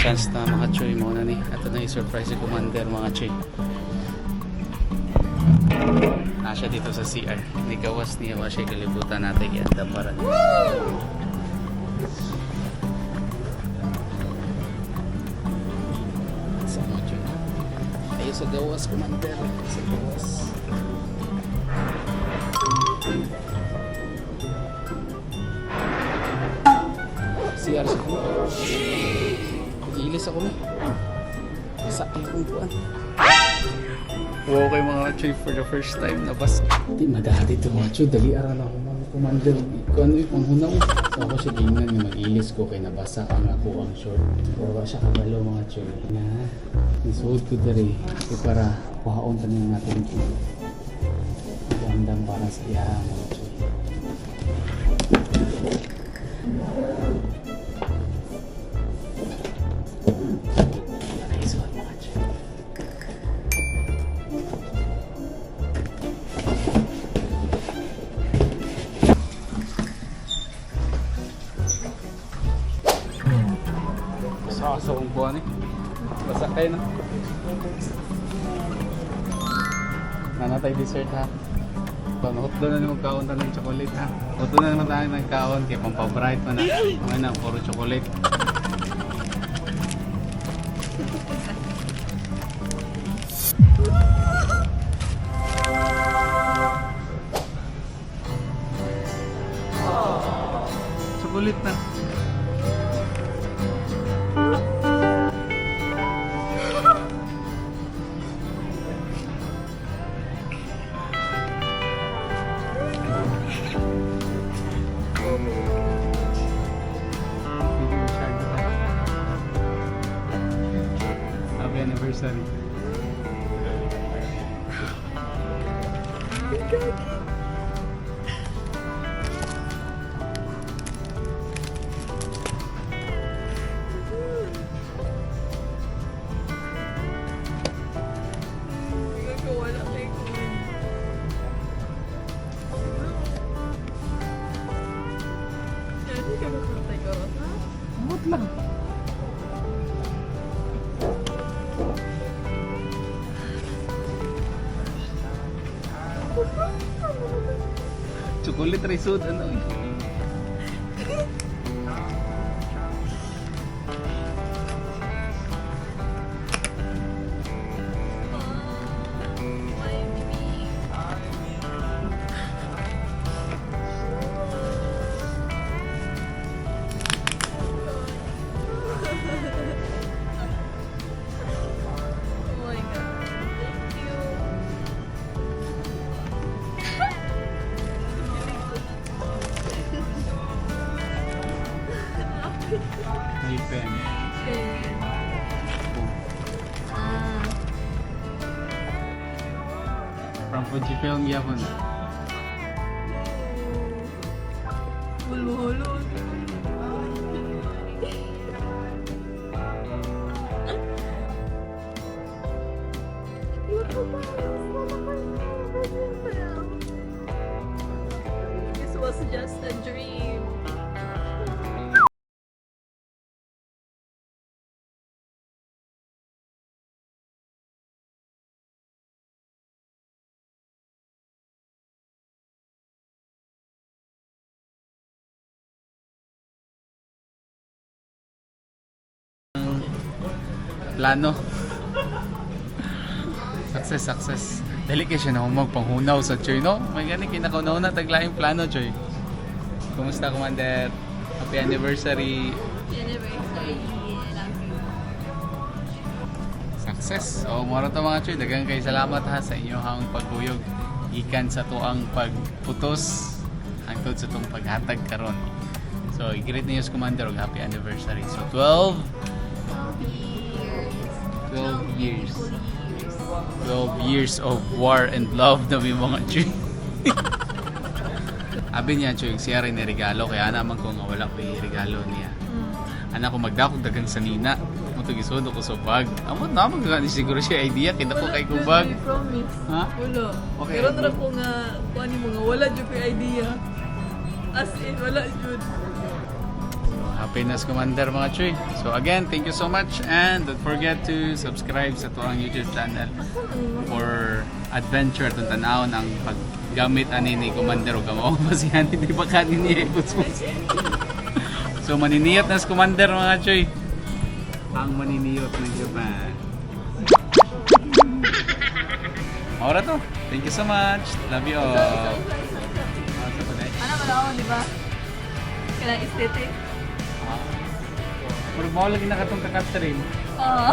chance na mga choy mo na ni. Ito na i-surprise si Commander mga choy. Siya dito sa CR. Ni gawas niya wa siya kalibutan natin kaya damparan. Sa mga choy. Ayo sa gawas Commander. Sa gawas. CR sa ko. Iilis ako na. Sa akong buwan. Wow kayo mga choy for the first time na bus. Di madali ito mga choy. Dali araw na ako mga Commander. Kung ano yung panghunaw. So ako siya gingnan nga mag-ilis ko kay nabasa ang ako ang short. Pero wala siya kabalo mga choy. Na nisuod ko dari. So para kuhaon tanin natin ito. Magandang para sa iya mga choy. Sa akong buwan eh. Basta kayo na. Nanatay dessert ha. Hot doon na naman kaon ng chocolate ha. Hot doon na naman tayo ng kaon kaya pampabright man na. Ngayon na, puro chocolate. Chocolate na. Happy anniversary. Amot lang. Chocolate resort ano eh. May pen. From Fujifilm yapon. Hulu-hulu. This was just a dream. Plano. Success. Dali kayo siya na magpanghunaw sa Choy, no? May gani kinakaunaw na taglaing plano, Choy. Kumusta, Commander? Happy anniversary. Anniversary. Love you. Success. O, moro to mga Choy. Dagang kayo salamat ha sa inyong pagkuyog. Ikan sa tuang pagputos hangtod sa itong paghatag karon. So, i-greet niyo sa Commander og happy anniversary. So, 12 years. 12 years of war and love na may mga Choy. Abi niya Choy, siya rin regalo kaya naman ko nga wala pa regalo niya. Anak ko magdakog dagang sanina. Mutog isundo ko sa bag. Amot na magkakani siguro siya idea kita ko kay kong bag. I promise. Ha? Wala. Okay. Pero na ko nga kuani mo nga wala jud ko idea. As in wala jud. Pinas Commander mga Choy. So again, thank you so much and don't forget to subscribe sa tuwang YouTube channel for adventure itong tanawon ang paggamit ani ni Commander o gamaw pa siya hindi ba kanin niya So maniniyot na si Commander mga Choy. Ang maniniyot ng Japan. Ora to. Thank you so much. Love you all. Ano ba ako, di ba? Kailangan aesthetic. Pero mo lagi na katong kakatrin. Oo.